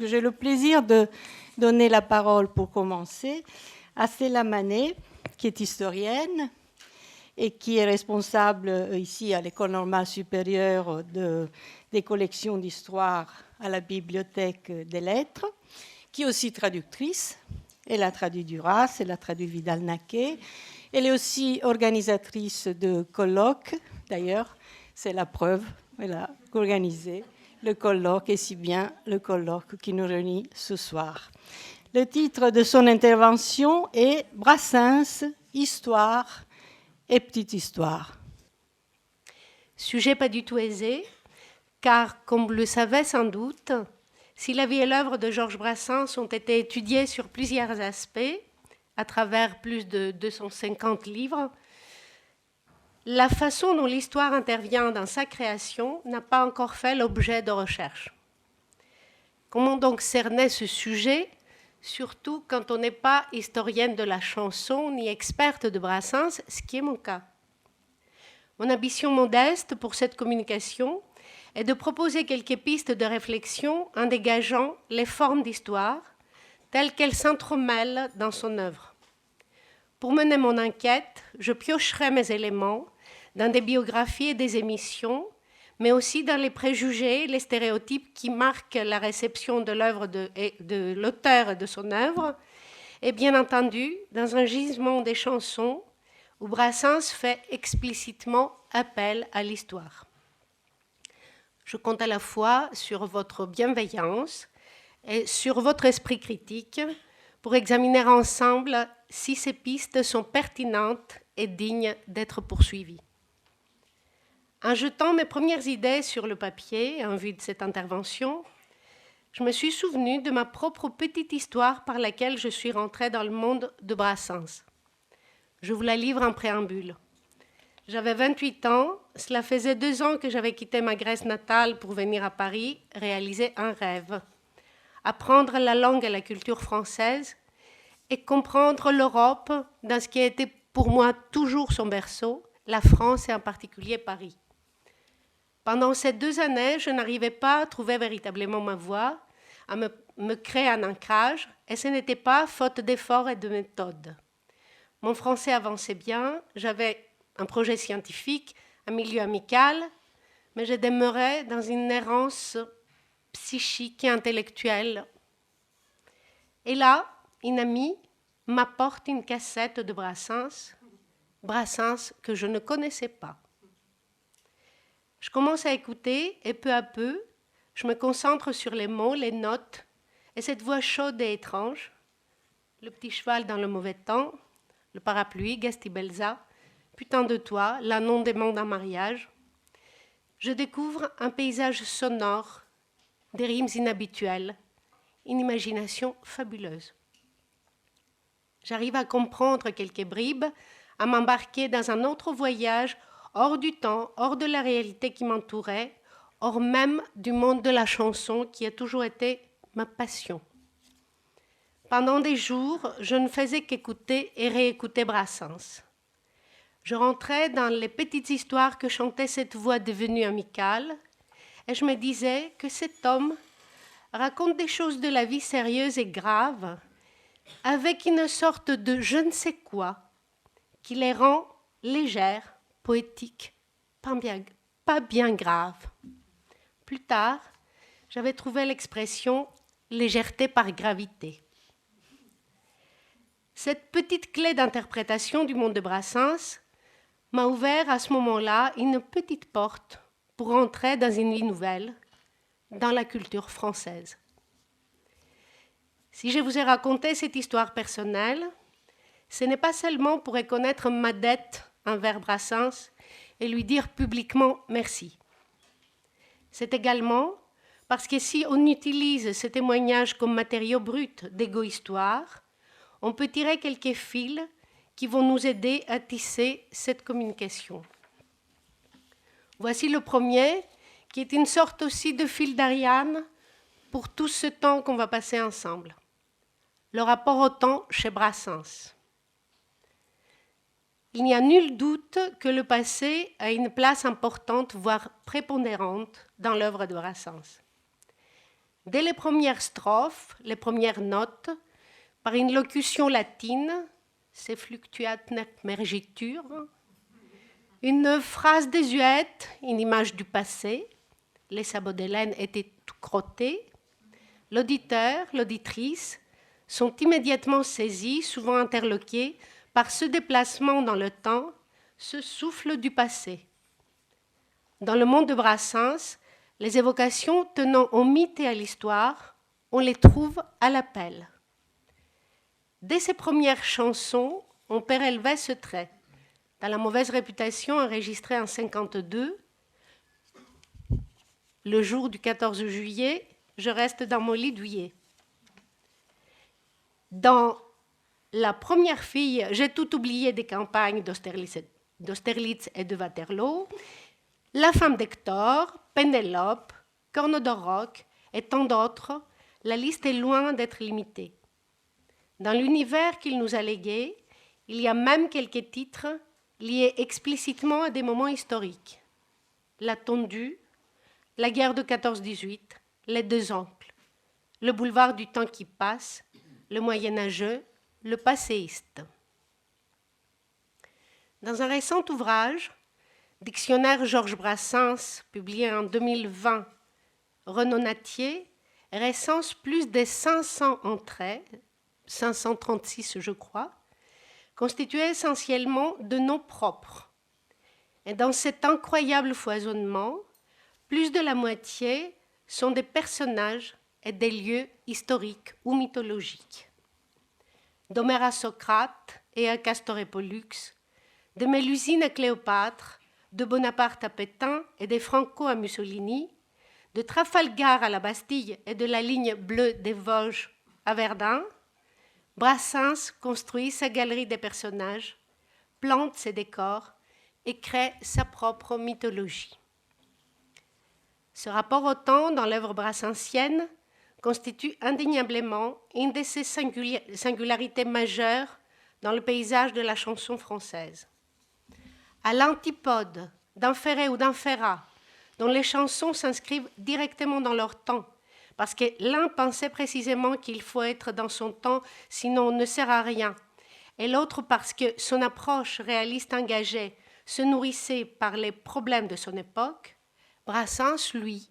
j'ai le plaisir de donner la parole pour commencer à Stella Manet, qui est historienne et qui est responsable ici à l'École normale supérieure des collections d'histoire à la Bibliothèque des lettres, qui est aussi traductrice. Elle a traduit Duras, elle a traduit Vidal-Naquet. Elle est aussi organisatrice de colloques. D'ailleurs, c'est la preuve, elle a organisé le colloque, et si bien le colloque qui nous réunit ce soir. Le titre de son intervention est « Brassens, histoire et petite histoire ». Sujet pas du tout aisé, car, comme vous le savez sans doute, si la vie et l'œuvre de Georges Brassens ont été étudiées sur plusieurs aspects, à travers plus de 250 livres, la façon dont l'histoire intervient dans sa création n'a pas encore fait l'objet de recherche. Comment donc cerner ce sujet, surtout quand on n'est pas historienne de la chanson ni experte de Brassens, ce qui est mon cas. Mon ambition modeste pour cette communication est de proposer quelques pistes de réflexion en dégageant les formes d'histoire telles qu'elles s'entremêlent dans son œuvre. Pour mener mon enquête, je piocherai mes éléments dans des biographies et des émissions, mais aussi dans les préjugés, les stéréotypes qui marquent la réception de l'œuvre de l'auteur et de son œuvre, et bien entendu dans un gisement des chansons où Brassens fait explicitement appel à l'histoire. Je compte à la fois sur votre bienveillance et sur votre esprit critique pour examiner ensemble si ces pistes sont pertinentes et dignes d'être poursuivies. En jetant mes premières idées sur le papier en vue de cette intervention, je me suis souvenu de ma propre petite histoire par laquelle je suis rentrée dans le monde de Brassens. Je vous la livre en préambule. J'avais 28 ans, cela faisait 2 ans que j'avais quitté ma Grèce natale pour venir à Paris réaliser un rêve, apprendre la langue et la culture française et comprendre l'Europe dans ce qui a été pour moi toujours son berceau, la France et en particulier Paris. Pendant ces 2 années, je n'arrivais pas à trouver véritablement ma voie, à me créer un ancrage, et ce n'était pas faute d'efforts et de méthodes. Mon français avançait bien, j'avais un projet scientifique, un milieu amical, mais je demeurais dans une errance psychique et intellectuelle. Et là, une amie m'apporte une cassette de Brassens que je ne connaissais pas. Je commence à écouter et peu à peu, je me concentre sur les mots, les notes, et cette voix chaude et étrange, le petit cheval dans le mauvais temps, le parapluie, Gastibelza, putain de toi, la non-demande en mariage. Je découvre un paysage sonore, des rimes inhabituelles, une imagination fabuleuse. J'arrive à comprendre quelques bribes, à m'embarquer dans un autre voyage hors du temps, hors de la réalité qui m'entourait, hors même du monde de la chanson qui a toujours été ma passion. Pendant des jours, je ne faisais qu'écouter et réécouter Brassens. Je rentrais dans les petites histoires que chantait cette voix devenue amicale et je me disais que cet homme raconte des choses de la vie sérieuses et graves avec une sorte de je ne sais quoi qui les rend légères, poétiques, pas bien graves. Plus tard, j'avais trouvé l'expression « légèreté par gravité ». Cette petite clé d'interprétation du monde de Brassens m'a ouvert à ce moment-là une petite porte pour entrer dans une vie nouvelle, dans la culture française. Si je vous ai raconté cette histoire personnelle, ce n'est pas seulement pour reconnaître ma dette envers Brassens et lui dire publiquement merci. C'est également parce que si on utilise ce témoignage comme matériau brut d'égo-histoire, on peut tirer quelques fils qui vont nous aider à tisser cette communication. Voici le premier, qui est une sorte aussi de fil d'Ariane pour tout ce temps qu'on va passer ensemble. Le rapport au temps chez Brassens. Il n'y a nul doute que le passé a une place importante, voire prépondérante, dans l'œuvre de Brassens. Dès les premières strophes, les premières notes, par une locution latine, se fluctuat nec mergitur, une phrase désuète, une image du passé, les sabots d'Hélène étaient tout crottés, l'auditeur, l'auditrice sont immédiatement saisis, souvent interloqués, par ce déplacement dans le temps, ce souffle du passé. Dans le monde de Brassens, les évocations tenant au mythe et à l'histoire, on les trouve à l'appel. Dès ses premières chansons, on prélevait ce trait. Dans la mauvaise réputation enregistrée en 1952, le jour du 14 juillet, je reste dans mon lit douillet. Dans La première fille, j'ai tout oublié des campagnes d'Austerlitz et de Waterloo, La femme d'Hector, Pénélope, Corne de Roc et tant d'autres, la liste est loin d'être limitée. Dans l'univers qu'il nous a légué, il y a même quelques titres liés explicitement à des moments historiques. La Tondue, la guerre de 14-18, les deux oncles, le boulevard du temps qui passe, le moyenâgeux, le passéiste. Dans un récent ouvrage, Dictionnaire Georges Brassens, publié en 2020, Renaud Nattier recense plus de 500 entrées, 536 je crois, constituées essentiellement de noms propres. Et dans cet incroyable foisonnement, plus de la moitié sont des personnages et des lieux historiques ou mythologiques. D'Homère à Socrate et à Castor et Pollux, de Mélusine à Cléopâtre, de Bonaparte à Pétain et de Franco à Mussolini, de Trafalgar à la Bastille et de la ligne bleue des Vosges à Verdun, Brassens construit sa galerie des personnages, plante ses décors et crée sa propre mythologie. Ce rapport au temps dans l'œuvre brassensienne constitue indéniablement une de ses singularités majeures dans le paysage de la chanson française. À l'antipode d'un Ferré ou d'un Ferrat, dont les chansons s'inscrivent directement dans leur temps, parce que l'un pensait précisément qu'il faut être dans son temps, sinon on ne sert à rien, et l'autre parce que son approche réaliste engagée se nourrissait par les problèmes de son époque, Brassens, lui,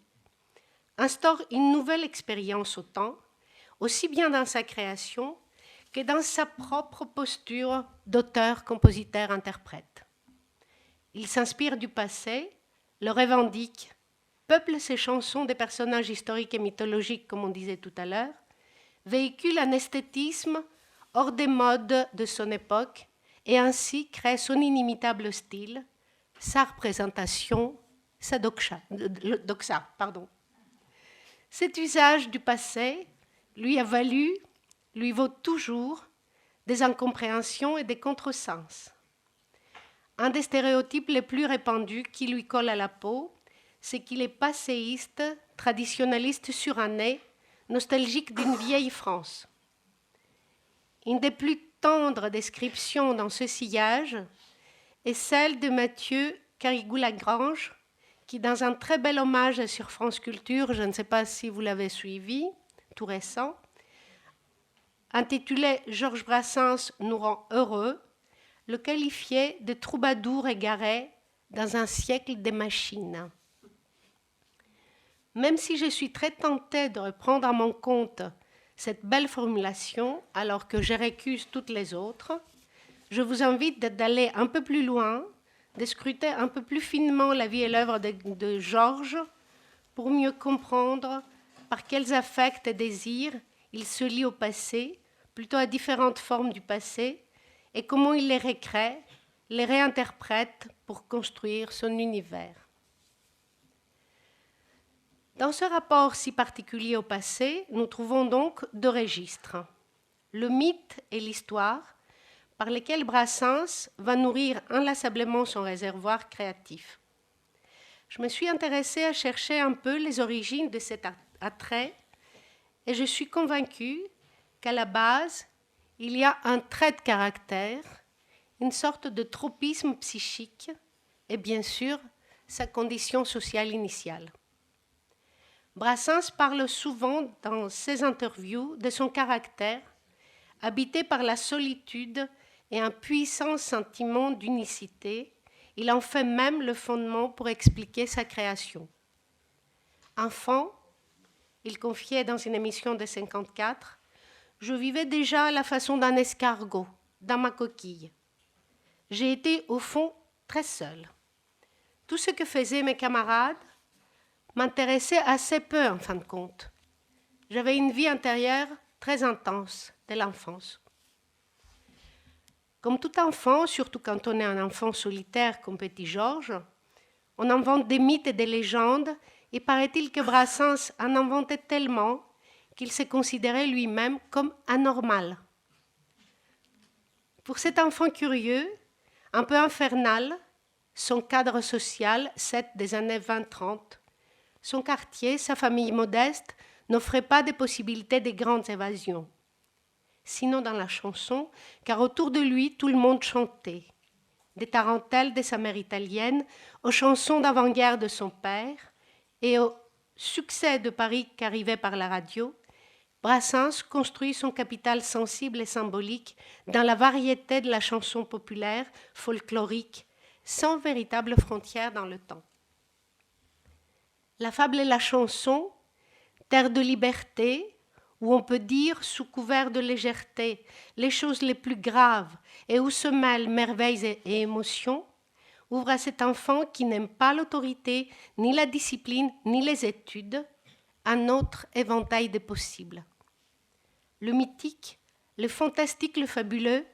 instaure une nouvelle expérience au temps, aussi bien dans sa création que dans sa propre posture d'auteur, compositeur, interprète. Il s'inspire du passé, le revendique, peuple ses chansons des personnages historiques et mythologiques, comme on disait tout à l'heure, véhicule un esthétisme hors des modes de son époque et ainsi crée son inimitable style, sa représentation, sa doxa. Cet usage du passé lui vaut toujours des incompréhensions et des contresens. Un des stéréotypes les plus répandus qui lui colle à la peau, c'est qu'il est passéiste, traditionnaliste suranné, nostalgique d'une vieille France. Une des plus tendres descriptions dans ce sillage est celle de Mathieu Carigou-Lagrange, qui, dans un très bel hommage sur France Culture, je ne sais pas si vous l'avez suivi, tout récent, intitulé « Georges Brassens nous rend heureux », le qualifiait de troubadour égaré dans un siècle des machines. Même si je suis très tentée de reprendre à mon compte cette belle formulation, alors que je récuse toutes les autres, je vous invite d'aller un peu plus loin, de scruter un peu plus finement la vie et l'œuvre de Georges pour mieux comprendre par quels affects et désirs il se lie au passé, plutôt à différentes formes du passé, et comment il les recrée, les réinterprète pour construire son univers. Dans ce rapport si particulier au passé, nous trouvons donc deux registres, le mythe et l'histoire, par lesquels Brassens va nourrir inlassablement son réservoir créatif. Je me suis intéressée à chercher un peu les origines de cet attrait et je suis convaincue qu'à la base, il y a un trait de caractère, une sorte de tropisme psychique et bien sûr sa condition sociale initiale. Brassens parle souvent dans ses interviews de son caractère, habité par la solitude et un puissant sentiment d'unicité. Il en fait même le fondement pour expliquer sa création. Enfant, il confiait dans une émission de 1954, « Je vivais déjà à la façon d'un escargot, dans ma coquille. J'ai été au fond très seul. Tout ce que faisaient mes camarades m'intéressait assez peu en fin de compte. J'avais une vie intérieure très intense dès l'enfance. » Comme tout enfant, surtout quand on est un enfant solitaire comme Petit Georges, on invente des mythes et des légendes, et paraît-il que Brassens en inventait tellement qu'il se considérait lui-même comme anormal. Pour cet enfant curieux, un peu infernal, son cadre social, des années 20-30, son quartier, sa famille modeste, n'offraient pas de possibilités de grandes évasions. Sinon dans la chanson, car autour de lui, tout le monde chantait. Des tarentelles de sa mère italienne, aux chansons d'avant-guerre de son père et au succès de Paris qu'arrivait par la radio, Brassens construit son capital sensible et symbolique dans la variété de la chanson populaire, folklorique, sans véritable frontière dans le temps. La fable et la chanson, terre de liberté, où on peut dire, sous couvert de légèreté, les choses les plus graves et où se mêlent merveilles et émotions, ouvre à cet enfant qui n'aime pas l'autorité, ni la discipline, ni les études, un autre éventail des possibles. Le mythique, le fantastique, le fabuleux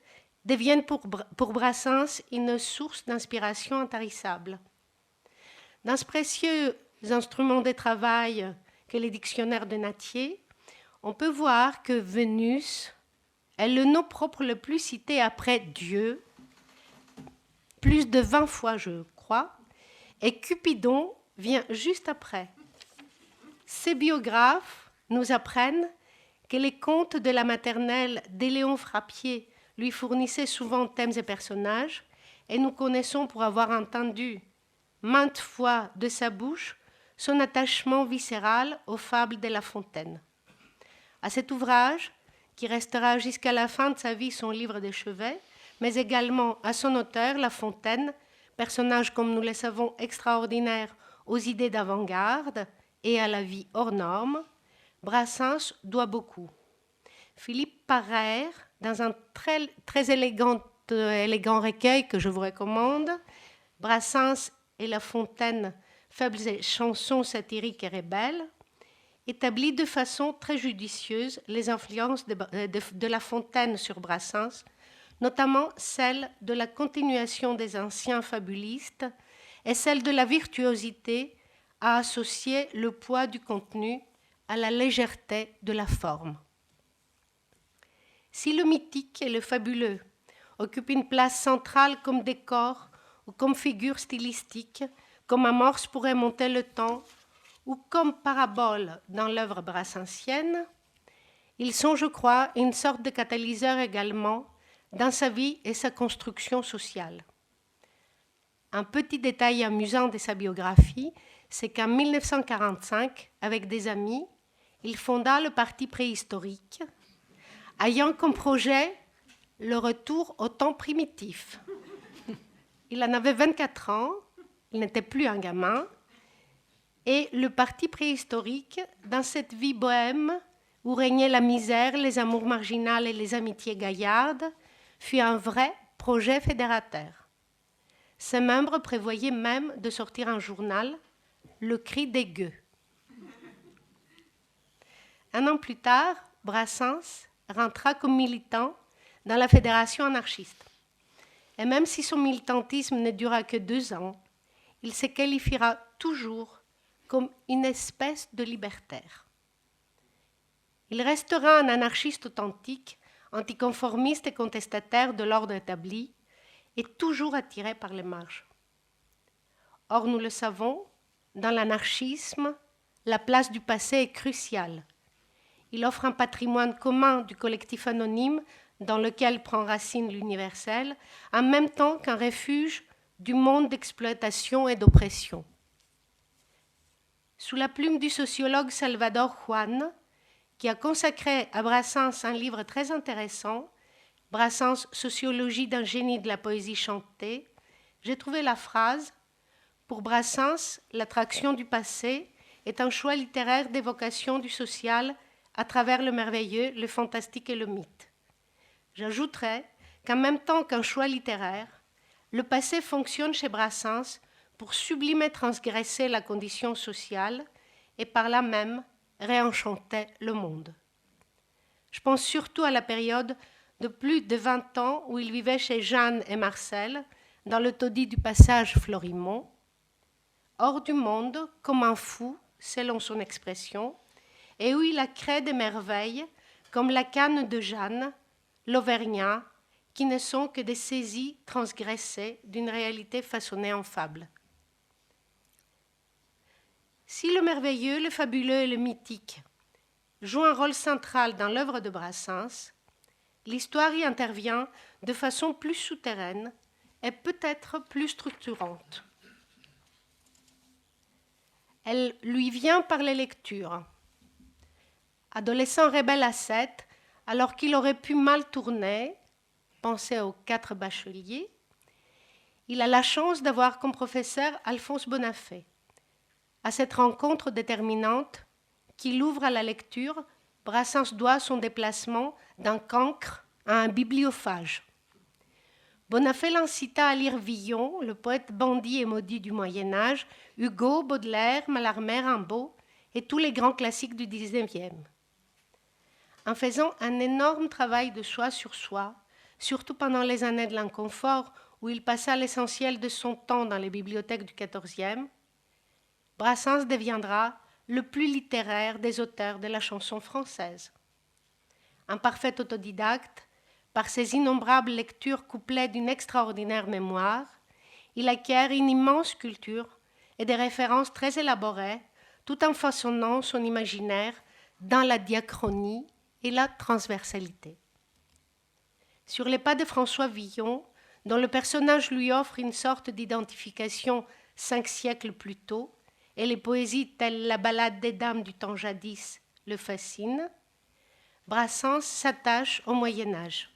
deviennent pour Brassens une source d'inspiration intarissable. Dans ce précieux instrument de travail qu'est le dictionnaire de Nattier, on peut voir que Vénus est le nom propre le plus cité après Dieu, plus de 20 fois je crois, et Cupidon vient juste après. Ces biographes nous apprennent que les contes de la maternelle d'Éléon Frappier lui fournissaient souvent thèmes et personnages, et nous connaissons pour avoir entendu maintes fois de sa bouche son attachement viscéral aux fables de La Fontaine. À cet ouvrage, qui restera jusqu'à la fin de sa vie son livre de chevet, mais également à son auteur, La Fontaine, personnage, comme nous le savons, extraordinaire aux idées d'avant-garde et à la vie hors norme, Brassens doit beaucoup. Philippe Parère, dans un très élégant recueil que je vous recommande, Brassens et La Fontaine, fables et chansons satiriques et rebelles, établit de façon très judicieuse les influences de La Fontaine sur Brassens, notamment celle de la continuation des anciens fabulistes et celle de la virtuosité à associer le poids du contenu à la légèreté de la forme. Si le mythique et le fabuleux occupent une place centrale comme décor ou comme figure stylistique, comme amorce pour remonter le temps, ou comme parabole dans l'œuvre brassensienne, ils sont, je crois, une sorte de catalyseur également dans sa vie et sa construction sociale. Un petit détail amusant de sa biographie, c'est qu'en 1945, avec des amis, il fonda le Parti préhistorique, ayant comme projet le retour au temps primitif. Il en avait 24 ans, il n'était plus un gamin, et le Parti préhistorique, dans cette vie bohème où régnait la misère, les amours marginales et les amitiés gaillardes, fut un vrai projet fédérateur. Ses membres prévoyaient même de sortir un journal, Le Cri des Gueux. Un an plus tard, Brassens rentra comme militant dans la fédération anarchiste. Et même si son militantisme ne dura que 2 ans, il se qualifiera toujours comme une espèce de libertaire. Il restera un anarchiste authentique, anticonformiste et contestataire de l'ordre établi, et toujours attiré par les marges. Or, nous le savons, dans l'anarchisme, la place du passé est cruciale. Il offre un patrimoine commun du collectif anonyme dans lequel prend racine l'universel, en même temps qu'un refuge du monde d'exploitation et d'oppression. sous la plume du sociologue Salvador Juan, qui a consacré à Brassens un livre très intéressant, Brassens, Sociologie d'un génie de la poésie chantée, j'ai trouvé la phrase « Pour Brassens, l'attraction du passé est un choix littéraire d'évocation du social à travers le merveilleux, le fantastique et le mythe. » J'ajouterais qu'en même temps qu'un choix littéraire, le passé fonctionne chez Brassens pour sublimer et transgresser la condition sociale et par là même réenchanter le monde. Je pense surtout à la période de plus de 20 ans où il vivait chez Jeanne et Marcel, dans le taudis du passage Florimond, hors du monde, comme un fou, selon son expression, et où il a créé des merveilles comme la canne de Jeanne, l'Auvergnat, qui ne sont que des saisies transgressées d'une réalité façonnée en fable. Si le merveilleux, le fabuleux et le mythique jouent un rôle central dans l'œuvre de Brassens, l'histoire y intervient de façon plus souterraine et peut-être plus structurante. Elle lui vient par les lectures. Adolescent rebelle à 7, alors qu'il aurait pu mal tourner, pensez aux 4 bacheliers, il a la chance d'avoir comme professeur Alphonse Bonafé. À cette rencontre déterminante qui l'ouvre à la lecture, Brassens doit son déplacement d'un cancre à un bibliophage. Bonafé l'incita à lire Villon, le poète bandit et maudit du Moyen-Âge, Hugo, Baudelaire, Mallarmé, Rimbaud et tous les grands classiques du XIXe. En faisant un énorme travail de soi sur soi, surtout pendant les années de l'inconfort où il passa l'essentiel de son temps dans les bibliothèques du XIVe, Brassens deviendra le plus littéraire des auteurs de la chanson française. Un parfait autodidacte, par ses innombrables lectures couplées d'une extraordinaire mémoire, il acquiert une immense culture et des références très élaborées, tout en façonnant son imaginaire dans la diachronie et la transversalité. Sur les pas de François Villon, dont le personnage lui offre une sorte d'identification 5 siècles plus tôt, et les poésies telles la ballade des dames du temps jadis le fascinent, Brassens s'attache au Moyen-Âge.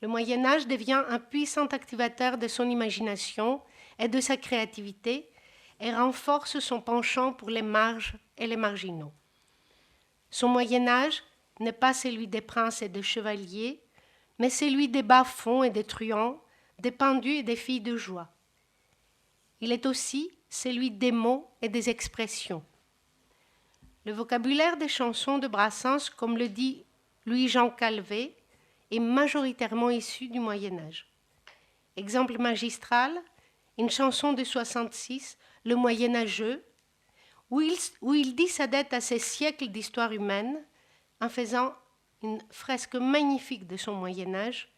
Le Moyen-Âge devient un puissant activateur de son imagination et de sa créativité et renforce son penchant pour les marges et les marginaux. Son Moyen-Âge n'est pas celui des princes et des chevaliers, mais celui des bas-fonds et des truands, des pendus et des filles de joie. Il est aussi celui des mots et des expressions. Le vocabulaire des chansons de Brassens, comme le dit Louis-Jean Calvé, est majoritairement issu du Moyen-Âge. Exemple magistral, une chanson de 66, Le Moyen-Âgeux, où il dit sa dette à ces siècles d'histoire humaine en faisant une fresque magnifique de son Moyen-Âge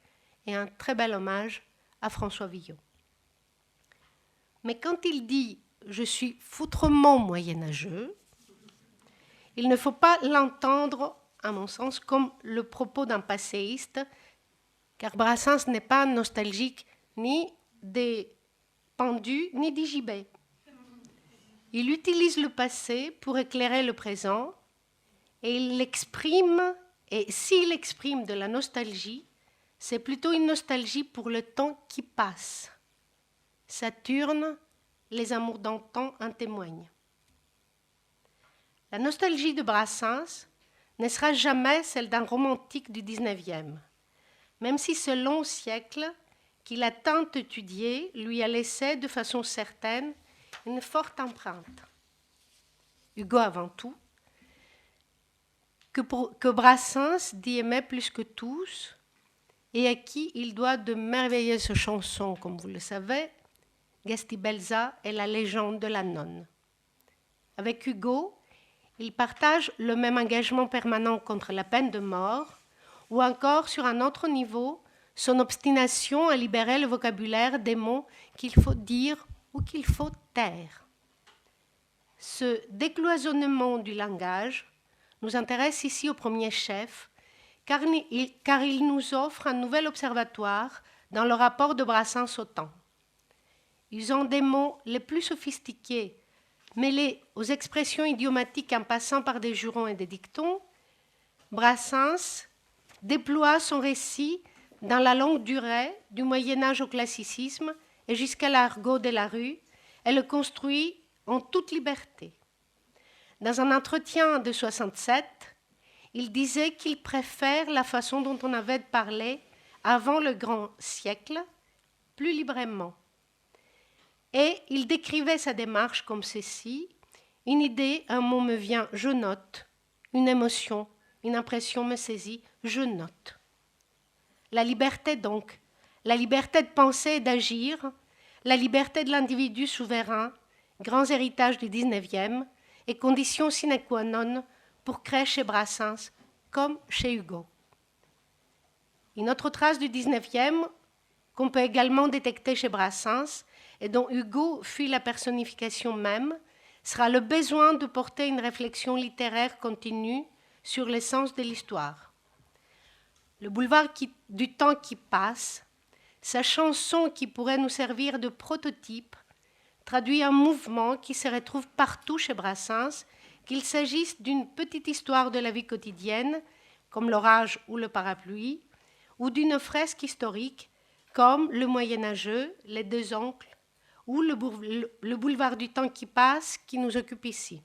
et un très bel hommage à François Villon. Mais quand il dit « je suis foutrement moyenâgeux », il ne faut pas l'entendre, à mon sens, comme le propos d'un passéiste, car Brassens n'est pas nostalgique ni des pendus ni des gibets. Il utilise le passé pour éclairer le présent et il l'exprime, et s'il exprime de la nostalgie, c'est plutôt une nostalgie pour le temps qui passe. Saturne, les amours d'antan en témoignent. La nostalgie de Brassens ne sera jamais celle d'un romantique du XIXe, même si ce long siècle qu'il a tant étudié lui a laissé de façon certaine une forte empreinte. Hugo avant tout, que Brassens dit aimer plus que tous et à qui il doit de merveilleuses chansons, comme vous le savez, Gastibelza et la légende de la nonne. Avec Hugo, il partage le même engagement permanent contre la peine de mort, ou encore, sur un autre niveau, son obstination à libérer le vocabulaire des mots qu'il faut dire ou qu'il faut taire. Ce décloisonnement du langage nous intéresse ici au premier chef, car il nous offre un nouvel observatoire dans le rapport de Brassens au temps. Usant des mots les plus sophistiqués, Mêlé aux expressions idiomatiques en passant par des jurons et des dictons, Brassens déploie son récit dans la longue durée, du Moyen-Âge au classicisme et jusqu'à l'argot de la rue, et le construit en toute liberté. Dans un entretien de 67, il disait qu'il préfère la façon dont on avait parlé avant le grand siècle, plus librement. Et il décrivait sa démarche comme ceci: une idée, un mot me vient, je note, une émotion, une impression me saisit, je note. La liberté donc, la liberté de penser et d'agir, la liberté de l'individu souverain, grands héritages du XIXe et conditions sine qua non pour créer chez Brassens comme chez Hugo. Une autre trace du XIXe qu'on peut également détecter chez Brassens et dont Hugo fut la personnification même sera le besoin de porter une réflexion littéraire continue sur l'essence de l'histoire. Le boulevard du temps qui passe, sa chanson qui pourrait nous servir de prototype, traduit un mouvement qui se retrouve partout chez Brassens, qu'il s'agisse d'une petite histoire de la vie quotidienne, comme l'orage ou le parapluie, ou d'une fresque historique, comme le Moyen-Âgeux, les deux oncles, ou le boulevard du temps qui passe qui nous occupe ici.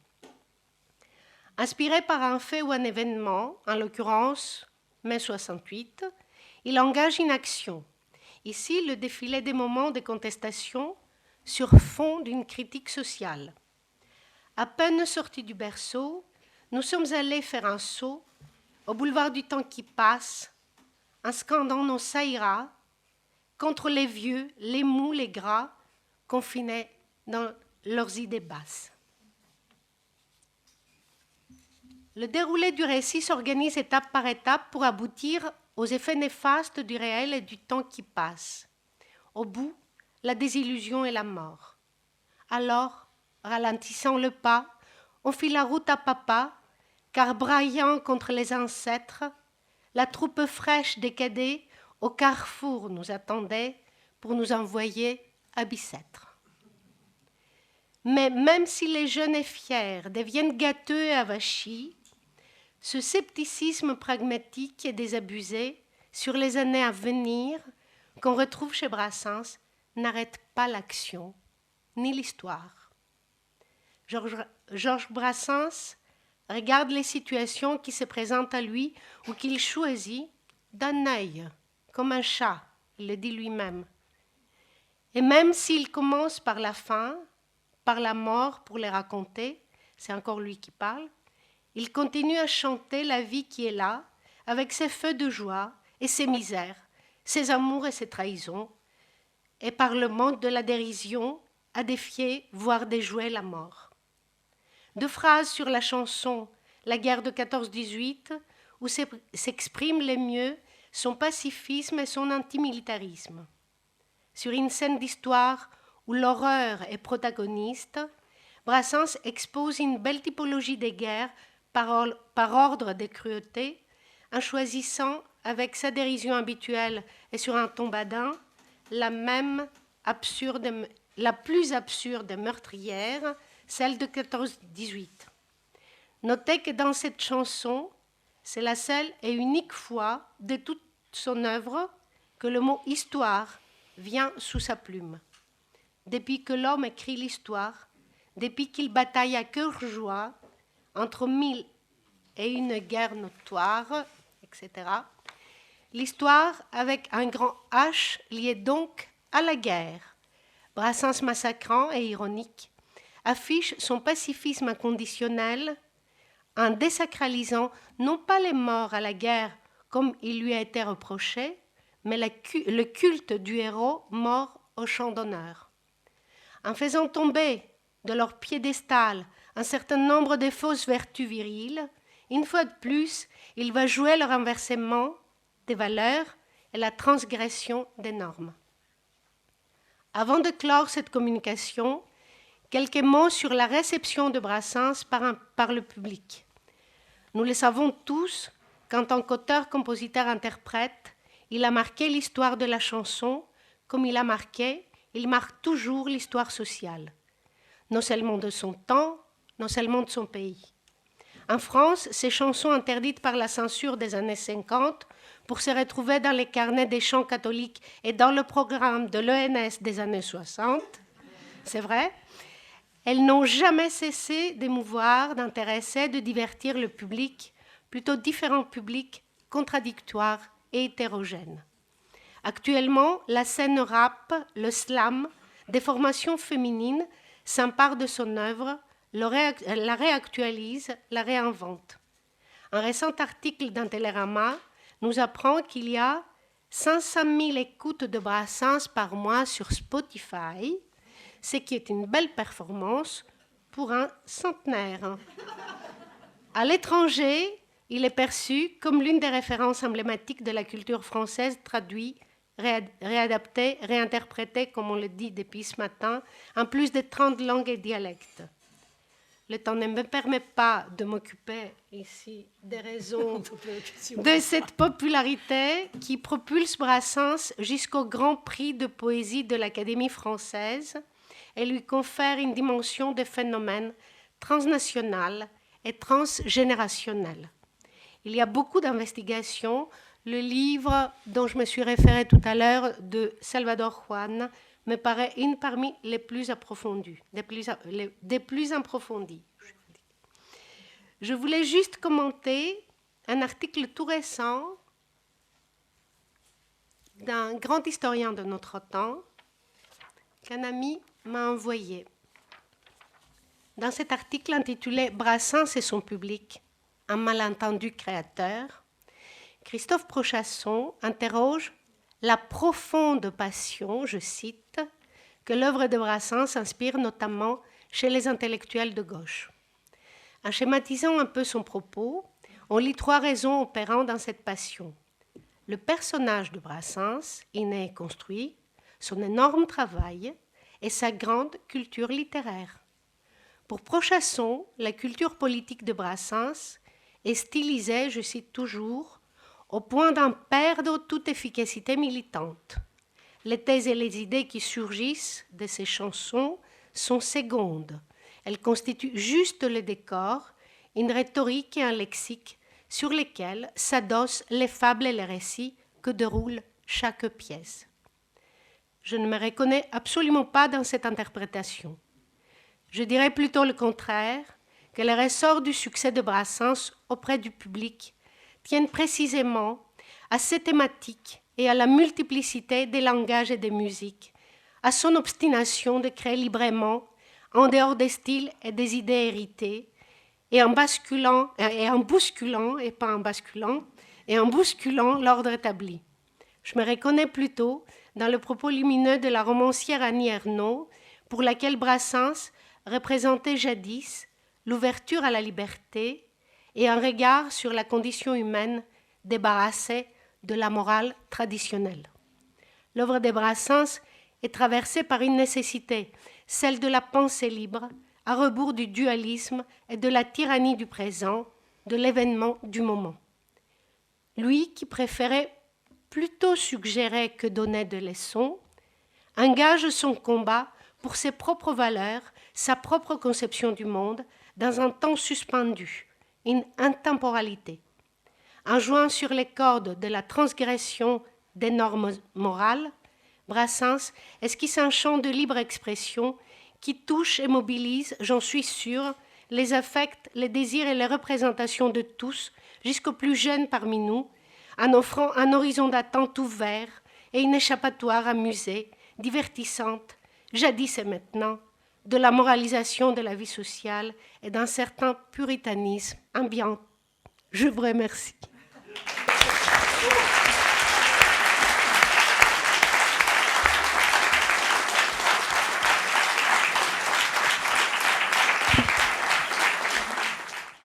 Inspiré par un fait ou un événement, en l'occurrence mai 68, il engage une action. Ici, le défilé des moments de contestation sur fond d'une critique sociale. À peine sortis du berceau, nous sommes allés faire un saut au boulevard du temps qui passe, en scandant nos saïras contre les vieux, les mous, les gras, confinés dans leurs idées basses. Le déroulé du récit s'organise étape par étape pour aboutir aux effets néfastes du réel et du temps qui passe. Au bout, la désillusion et la mort. Alors, ralentissant le pas, on fit la route à papa, car braillant contre les ancêtres, la troupe fraîche des cadets au carrefour nous attendait pour nous envoyer à Bicêtre. Mais même si les jeunes et fiers deviennent gâteux et avachis, ce scepticisme pragmatique et désabusé sur les années à venir qu'on retrouve chez Brassens n'arrête pas l'action ni l'histoire. Georges Brassens regarde les situations qui se présentent à lui ou qu'il choisit d'un œil, comme un chat, il le dit lui-même. Et même s'il commence par la fin, par la mort pour les raconter, c'est encore lui qui parle, il continue à chanter la vie qui est là, avec ses feux de joie et ses misères, ses amours et ses trahisons, et par le monde de la dérision, à défier, voire déjouer la mort. 2 phrases sur la chanson « La guerre de 14-18 » où s'expriment les mieux son pacifisme et son antimilitarisme. Sur une scène d'histoire où l'horreur est protagoniste, Brassens expose une belle typologie des guerres par ordre de cruauté, en choisissant, avec sa dérision habituelle et sur un ton badin, la plus absurde meurtrière, celle de 14-18. Notez que dans cette chanson, c'est la seule et unique fois de toute son œuvre que le mot « histoire » vient sous sa plume. Depuis que l'homme écrit l'histoire, depuis qu'il bataille à cœur joie entre 1000 et une guerre notoire, etc., l'histoire avec un grand H lié donc à la guerre. Brassens massacrant et ironique affiche son pacifisme inconditionnel en désacralisant non pas les morts à la guerre comme il lui a été reproché, mais le culte du héros mort au champ d'honneur. En faisant tomber de leur piédestal un certain nombre de fausses vertus viriles, une fois de plus, il va jouer le renversement des valeurs et la transgression des normes. Avant de clore cette communication, quelques mots sur la réception de Brassens par le public. Nous le savons tous qu'en tant qu'auteur-compositeur-interprète, il a marqué l'histoire de la chanson comme il marque toujours l'histoire sociale. non seulement de son temps, non seulement de son pays. En France, ces chansons interdites par la censure des années 50 pour se retrouver dans les carnets des chants catholiques et dans le programme de l'ENS des années 60, c'est vrai, elles n'ont jamais cessé d'émouvoir, d'intéresser, de divertir le public, plutôt différents publics, contradictoires et hétérogènes. Actuellement, la scène rap, le slam, des formations féminines s'emparent de son œuvre, la réactualise, la réinvente. Un récent article dans Télérama nous apprend qu'il y a 500 000 écoutes de Brassens par mois sur Spotify, ce qui est une belle performance pour un centenaire. À l'étranger, il est perçu comme l'une des références emblématiques de la culture française traduite, réadaptée, réinterprétée, comme on le dit depuis ce matin, en plus de 30 langues et dialectes. Le temps ne me permet pas de m'occuper ici des raisons de cette popularité qui propulse Brassens jusqu'au Grand Prix de poésie de l'Académie française et lui confère une dimension de phénomène transnational et transgénérationnel. Il y a beaucoup d'investigations. Le livre dont je me suis référée tout à l'heure de Salvador Juan me paraît une parmi les plus approfondies, des plus approfondies. Je voulais juste commenter un article tout récent d'un grand historien de notre temps qu'un ami m'a envoyé. Dans cet article intitulé « Brassens et son public, un malentendu créateur », Christophe Prochasson interroge la profonde passion, je cite, que l'œuvre de Brassens inspire notamment chez les intellectuels de gauche. En schématisant un peu son propos, on lit 3 raisons opérant dans cette passion. Le personnage de Brassens, inné et construit, son énorme travail et sa grande culture littéraire. Pour Prochasson, la culture politique de Brassens est stylisée, je cite toujours, au point d'en perdre toute efficacité militante. Les thèses et les idées qui surgissent de ces chansons sont secondes. Elles constituent juste le décor, une rhétorique et un lexique sur lesquels s'adossent les fables et les récits que déroule chaque pièce. Je ne me reconnais absolument pas dans cette interprétation. Je dirais plutôt le contraire, que les ressorts du succès de Brassens auprès du public tiennent précisément à ces thématiques et à la multiplicité des langages et des musiques, à son obstination de créer librement, en dehors des styles et des idées héritées, et en bousculant l'ordre établi. Je me reconnais plutôt dans le propos lumineux de la romancière Annie Ernaux, pour laquelle Brassens représentait jadis l'ouverture à la liberté et un regard sur la condition humaine débarrassée de la morale traditionnelle. L'œuvre de Brassens est traversée par une nécessité, celle de la pensée libre, à rebours du dualisme et de la tyrannie du présent, de l'événement du moment. Lui, qui préférait plutôt suggérer que donner des leçons, engage son combat pour ses propres valeurs, sa propre conception du monde, dans un temps suspendu, une intemporalité. En jouant sur les cordes de la transgression des normes morales, Brassens esquisse un champ de libre expression qui touche et mobilise, j'en suis sûre, les affects, les désirs et les représentations de tous, jusqu'aux plus jeunes parmi nous, en offrant un horizon d'attente ouvert et une échappatoire amusée, divertissante, jadis et maintenant, de la moralisation de la vie sociale et d'un certain puritanisme ambiant. Je vous remercie.